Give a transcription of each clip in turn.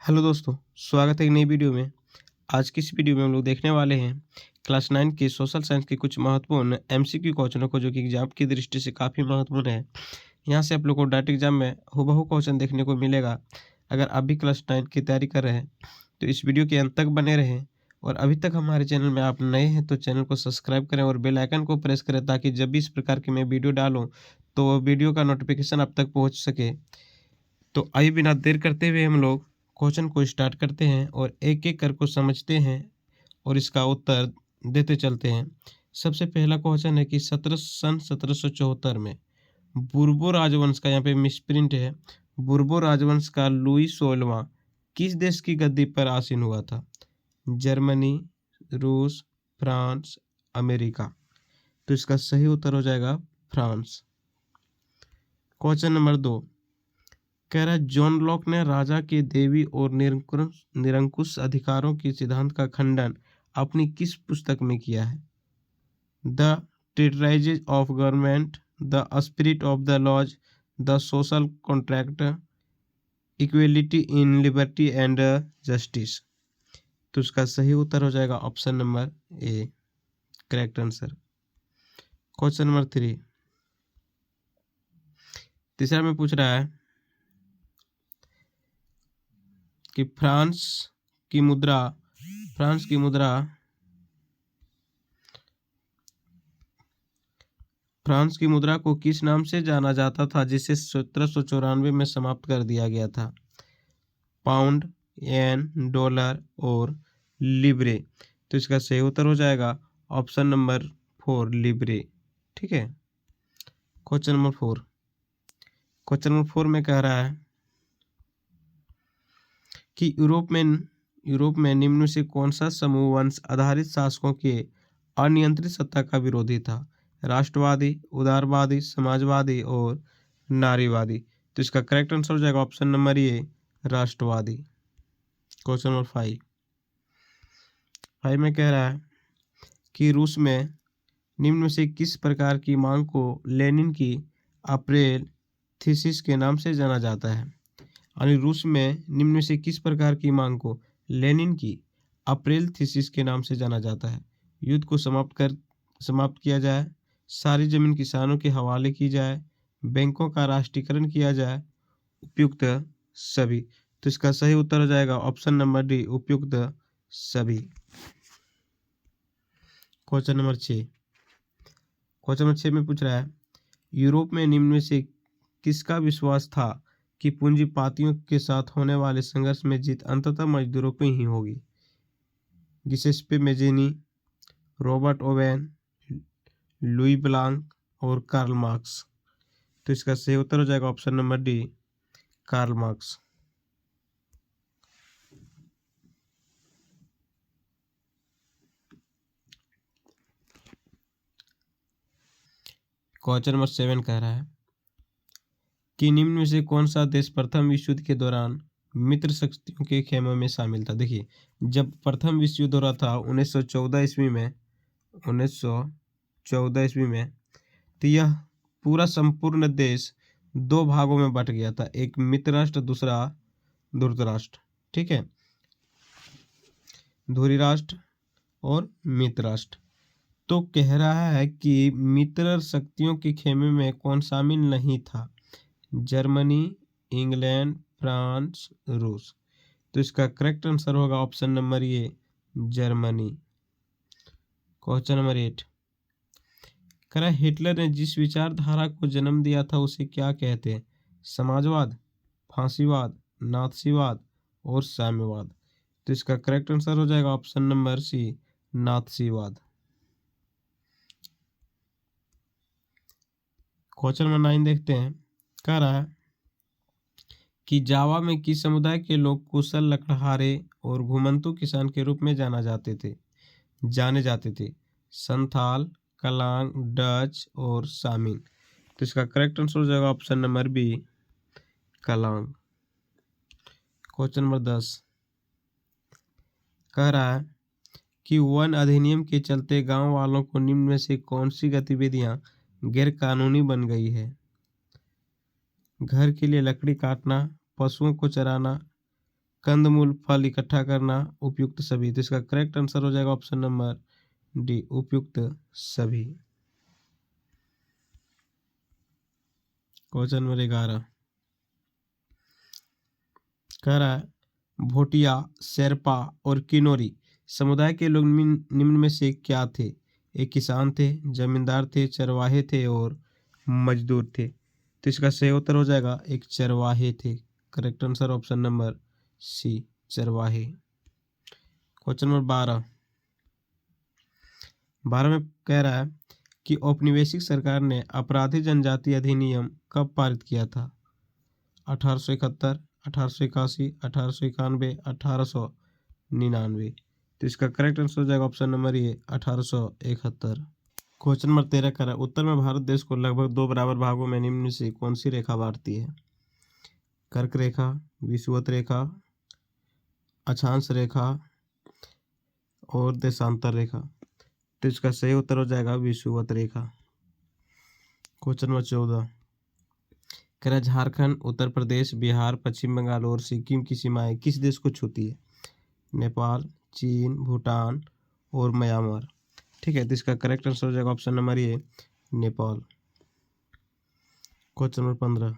Hello दोस्तों, स्वागत है एक नई वीडियो में। आज की इस वीडियो में हम लोग देखने वाले हैं क्लास 9 के सोशल साइंस के कुछ महत्वपूर्ण एमसीक्यू क्वेश्चनों को, जो कि एग्जाम की दृष्टि से काफ़ी महत्वपूर्ण है। यहाँ से आप लोग को डायरेक्ट एग्जाम में हूबहू क्वेश्चन देखने को मिलेगा। अगर आप भी क्लास 9 की तैयारी कर रहे हैं तो इस वीडियो के अंत तक बने रहें। और अभी तक हमारे चैनल में आप नए हैं तो चैनल को सब्सक्राइब करें और बेल आइकन को प्रेस करें, ताकि जब भी इस प्रकार की मैं वीडियो डालूँ तो वीडियो का नोटिफिकेशन आप तक पहुँच सके। तो आइए बिना देर करते हुए हम लोग क्वेश्चन को स्टार्ट करते हैं और एक एक कर को समझते हैं और इसका उत्तर देते चलते हैं। सबसे पहला क्वेश्चन है कि 1774 में बुर्बो राजवंश का, यहाँ पे मिसप्रिंट है, बुर्बो राजवंश का लुई 16वां किस देश की गद्दी पर आसीन हुआ था? जर्मनी, रूस, फ्रांस, अमेरिका। तो इसका सही उत्तर हो जाएगा फ्रांस। क्वेश्चन नंबर 2 कह रहा है, जॉन लॉक ने राजा के देवी और निरंकुश अधिकारों के सिद्धांत का खंडन अपनी किस पुस्तक में किया है? The treatises of government, the spirit of the laws, the social contract, equality in liberty and justice. तो इसका सही उत्तर हो जाएगा option number A, correct answer. Question number 3 तीसरा में पूछ रहा है कि की मुद्रा फ्रांस की मुद्रा को किस नाम से जाना जाता था, जिसे 1794 में समाप्त कर दिया गया था? पाउंड, येन, डॉलर और लिब्रे। तो इसका सही उत्तर हो जाएगा ऑप्शन नंबर 4, लिब्रे। ठीक है। क्वेश्चन नंबर 4 में कह रहा है कि यूरोप में निम्न से कौन सा समूह वंश आधारित शासकों के अनियंत्रित सत्ता का विरोधी था? राष्ट्रवादी, उदारवादी, समाजवादी और नारीवादी। तो इसका करेक्ट आंसर हो जाएगा ऑप्शन नंबर ए, राष्ट्रवादी। क्वेश्चन नंबर 5 में कह रहा है कि रूस में निम्न में से किस प्रकार की मांग को लेनिन की अप्रैल थीसिस के नाम से जाना जाता है? यानी रूस में निम्न में से किस प्रकार की मांग को लेनिन की अप्रैल थीसिस के नाम से जाना जाता है? युद्ध को समाप्त किया जाए, सारी जमीन किसानों के हवाले की जाए, बैंकों का राष्ट्रीयकरण किया जाए, उपयुक्त सभी। तो इसका सही उत्तर हो जाएगा ऑप्शन नंबर डी, उपयुक्त सभी। क्वेश्चन नंबर 6 में पूछ रहा है, यूरोप में निम्न में से किसका विश्वास था कि पूंजीपातियों के साथ होने वाले संघर्ष में जीत अंततः मजदूरों को ही होगी? Giuseppe Mazzini, Robert Owen, Louis Blanc और कार्ल मार्क्स। तो इसका सही उत्तर हो जाएगा option number D, Karl Marx. Question number 7 कह रहा है कि निम्न में से कौन सा देश प्रथम विश्व युद्ध के दौरान मित्र शक्तियों के खेमे में शामिल था? देखिए, जब प्रथम विश्व युद्ध हो रहा था 1914 ईस्वी में, तो यह पूरा संपूर्ण देश दो भागों में बट गया था, एक मित्र राष्ट्र, दूसरा धृतराष्ट्र। ठीक है, धुरीराष्ट्र और मित्र राष्ट्र। तो कह रहा है कि मित्र शक्तियों के खेमे में कौन शामिल नहीं था? जर्मनी, इंग्लैंड, फ्रांस, रूस। तो इसका करेक्ट आंसर होगा ऑप्शन नंबर ए, जर्मनी। क्वेश्चन नंबर 8 कह रहा है, हिटलर ने जिस विचारधारा को जन्म दिया था उसे क्या कहते हैं? समाजवाद, फांसीवाद, नाथसीवाद और साम्यवाद। तो इसका करेक्ट आंसर हो जाएगा ऑप्शन नंबर सी, नाथसीवाद। क्वेश्चन नंबर 9 देखते हैं। कह रहा है कि जावा में किस समुदाय के लोग कुशल लकड़हारे और घुमंतू किसान के रूप में जाने जाते थे? संथाल, कलांग, डच और सामिन। तो इसका करेक्ट आंसर हो जाएगा ऑप्शन नंबर बी, कलांग। क्वेश्चन नंबर 10 कह रहा है कि वन अधिनियम के चलते गांव वालों को निम्न में से कौन सी गतिविधियां गैर कानूनी बन गई है? घर के लिए लकड़ी काटना, पशुओं को चराना, कंदमूल फल इकट्ठा करना, उपयुक्त सभी। तो इसका करेक्ट आंसर हो जाएगा ऑप्शन नंबर डी, उपयुक्त सभी। क्वेश्चन नंबर 11 कह रहा है भोटिया, शेरपा और किन्नौरी समुदाय के लोग निम्न में से क्या थे? एक किसान थे, जमींदार थे, चरवाहे थे और मजदूर थे। तो इसका सही उत्तर हो जाएगा एक चरवाहे थे। Correct answer option number C, चरवाहे। क्वेश्चन नंबर 12 में कह रहा है कि औपनिवेशिक सरकार ने आपराधिक जनजाति अधिनियम कब पारित किया था? 1871, 1881, 1891, 1899। तो इसका करेक्ट आंसर हो जाएगा ऑप्शन नंबर ए, 1871। क्वेश्चन नंबर 13 कर रहा है उत्तर में भारत देश को लगभग 2 बराबर भागों में निम्न में से कौन सी रेखा बांटती है? कर्क रेखा, विषुवत रेखा, अक्षांश रेखा और देशांतर रेखा। तो इसका सही उत्तर हो जाएगा विषुवत रेखा। क्वेश्चन नंबर 14 कह रहा है झारखंड, उत्तर प्रदेश, बिहार, पश्चिम बंगाल और सिक्किम की सीमाएं किस देश को छूती है? नेपाल, चीन, भूटान और म्यांमार। ठीक है, तो इसका करेक्ट आंसर हो जाएगा ऑप्शन नंबर ए, नेपाल। क्वेश्चन नंबर 15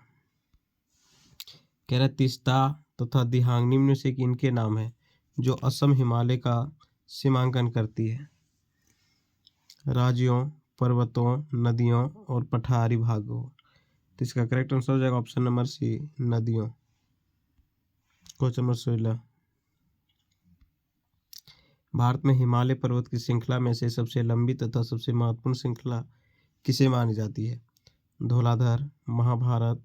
कह रहा है तीस्ता तथा दिहांग निम्न में से किनके नाम है जो असम हिमालय का सीमांकन करती है? राज्यों, पर्वतों, नदियों और पठारी भागों। तो इसका करेक्ट आंसर हो जाएगा ऑप्शन नंबर सी, नदियों। क्वेश्चन नंबर 16 भारत में हिमालय पर्वत की श्रृंखला में से सबसे लंबी तथा सबसे महत्वपूर्ण श्रृंखला किसे मानी जाती है? धौलाधर, महाभारत,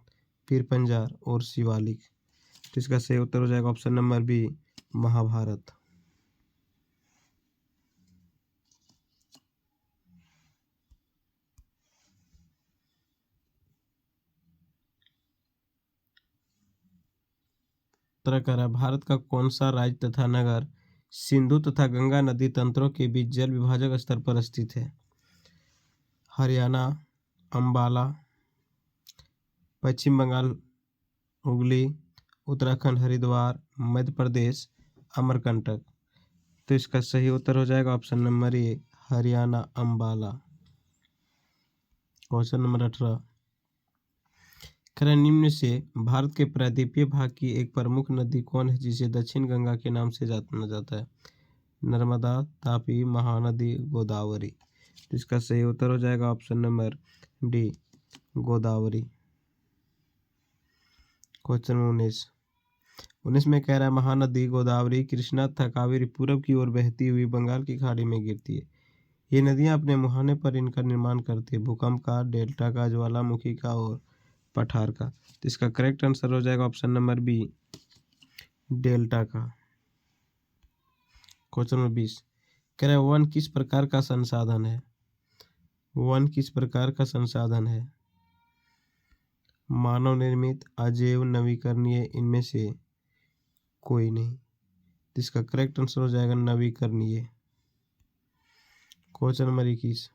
पीर पंजाल और शिवालिक। तो इसका सही उत्तर हो जाएगा ऑप्शन नंबर बी, महाभारत। तरह कह रहा है भारत का कौन सा राज्य तथा नगर सिंधु तथा गंगा नदी तंत्रों के बीच जल विभाजक स्तर पर स्थित है? हरियाणा, अंबाला, पश्चिम बंगाल हुगली, उत्तराखंड हरिद्वार, मध्य प्रदेश अमरकंटक। तो इसका सही उत्तर हो जाएगा ऑप्शन नंबर ए, हरियाणा अंबाला। क्वेश्चन नंबर 18 निम्न से भारत के प्रायद्वीपीय भाग की एक प्रमुख नदी कौन है जिसे दक्षिण गंगा के नाम से जाना जाता है? नर्मदा, तापी, महानदी, गोदावरी। तो इसका सही उत्तर हो जाएगा option number D, Godavari. Question 19 में कह रहा है महानदी गोदावरी, कृष्णा तथा कावेरी पूरब की ओर बहती हुई बंगाल की खाड़ी में गिरती है। ये नदियां अपने मुहाने पर इनका निर्माण करती है भूकंप का, डेल्टा का, ज्वालामुखी का और पठार का। तो इसका करेक्ट आंसर हो जाएगा ऑप्शन नंबर बी, डेल्टा का। क्वेश्चन नंबर 20 कह रहा है वन किस प्रकार का संसाधन है? वन किस प्रकार का संसाधन है? मानव निर्मित, अजैव, नवीकरणीय, इनमें से कोई नहीं। इसका करेक्ट आंसर हो जाएगा नवीकरणीय। क्वेश्चन नंबर 21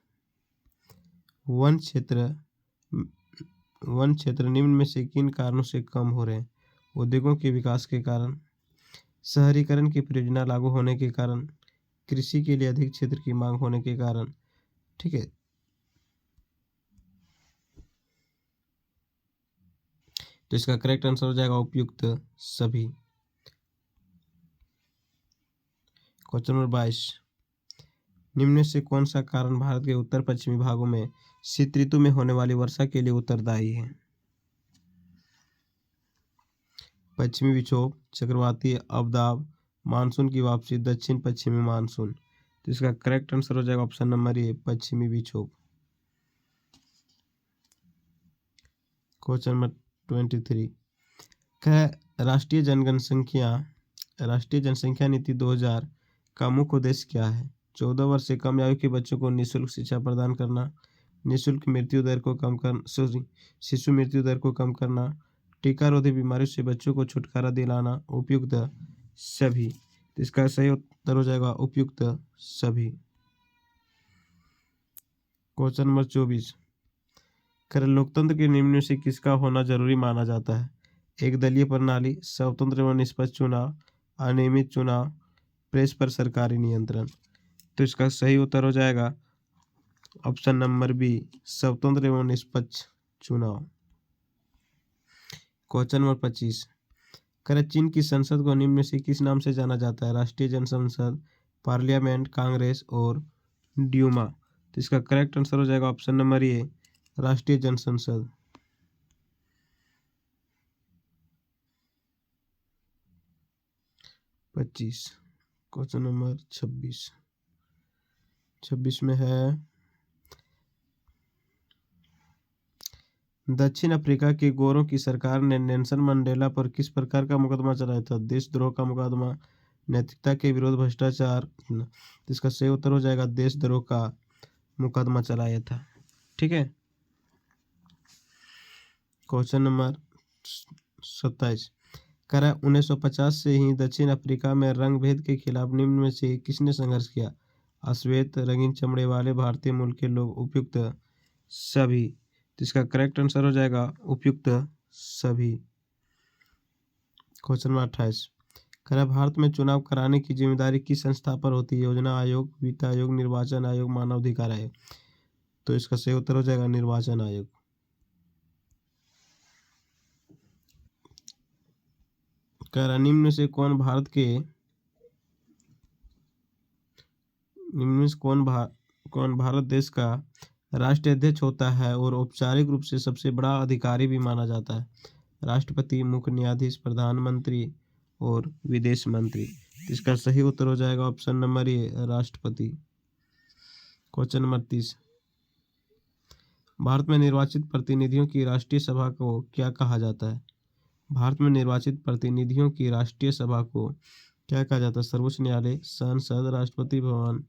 वन क्षेत्र निम्न में से किन कारणों से कम हो रहे हैं? उद्योगों के विकास के कारण, शहरीकरण की परियोजना लागू होने के कारण, कृषि के लिए अधिक क्षेत्र की मांग होने के कारण। ठीक है, तो इसका करेक्ट आंसर हो जाएगा उपयुक्त सभी। क्वेश्चन नंबर 22 निम्न में से कौन सा कारण भारत के उत्तर पश्चिमी भागों में शीत ऋतु में होने वाली वर्षा के लिए उत्तरदायी है? पश्चिमी विक्षोभ, चक्रवाती अवदाब, मानसून की वापसी, दक्षिण पश्चिमी मानसून। तो इसका करेक्ट आंसर हो जाएगा ऑप्शन नंबर ए, पश्चिमी विक्षोभ। क्वेश्चन नंबर 23 क्या राष्ट्रीय जनसंख्या नीति 2000 का मुख्य उद्देश्य क्या है? 14 वर्ष से कम आयु के बच्चों को निःशुल्क शिक्षा प्रदान करना, निःशुल्क मृत्यु दर को कम कर शिशु मृत्यु दर को कम करना, टीका रोधी बीमारियों से बच्चों को छुटकारा दिलाना, उपयुक्त सभी। तो इसका सही उत्तर हो जाएगा उपयुक्त सभी। क्वेश्चन नंबर 24 कर लोकतंत्र के निम्न में से किसका होना जरूरी माना जाता है? एक दलीय प्रणाली, स्वतंत्र एवं निष्पक्ष चुनाव, अनियमित चुनाव, प्रेस पर सरकारी नियंत्रण। तो इसका सही उत्तर हो जाएगा ऑप्शन नंबर बी, स्वतंत्र एवं निष्पक्ष चुनाव। क्वेश्चन नंबर 25, करे चीन की संसद को निम्न में से किस नाम से जाना जाता है? राष्ट्रीय जनसंसद, पार्लियामेंट, कांग्रेस और ड्यूमा। तो इसका करेक्ट आंसर हो जाएगा ऑप्शन नंबर ए, राष्ट्रीय जनसंसद। क्वेश्चन नंबर 26 में है, दक्षिण अफ्रीका के गोरों की सरकार ने नेल्सन मंडेला पर किस प्रकार का मुकदमा चलाया था? देशद्रोह का मुकदमा, नैतिकता के विरोध, भ्रष्टाचार। तो इसका सही उत्तर हो जाएगा देशद्रोह का मुकदमा चलाया था। ठीक है। क्वेश्चन नंबर 27, करा 1950 से ही दक्षिण अफ्रीका में रंग भेद के खिलाफ निम्न में से किसने संघर्ष किया? अश्वेत, रंगीन चमड़े वाले, भारतीय मूल के लोग, उपयुक्त सभी। तो इसका करेक्ट आंसर हो जाएगा उपयुक्त सभी। क्वेश्चन नंबर 28, करा भारत में चुनाव कराने की जिम्मेदारी किस संस्था पर होती है? योजना आयोग, वित्त आयोग, निर्वाचन आयोग, मानवाधिकार आयोग। तो इसका सही उत्तर हो जाएगा निर्वाचन आयोग। करा निम्न में से कौन भारत देश का राष्ट्रीय अध्यक्ष होता है और औपचारिक रूप से सबसे बड़ा अधिकारी भी माना जाता है? राष्ट्रपति, मुख्य न्यायाधीश, प्रधानमंत्री और विदेश मंत्री। इसका सही उत्तर हो जाएगा ऑप्शन नंबर ए, राष्ट्रपति। क्वेश्चन नंबर 30, भारत में निर्वाचित प्रतिनिधियों की राष्ट्रीय सभा को क्या कहा जाता है? भारत में निर्वाचित प्रतिनिधियों की राष्ट्रीय सभा को क्या कहा जाता है? सर्वोच्च न्यायालय, संसद, राष्ट्रपति भवन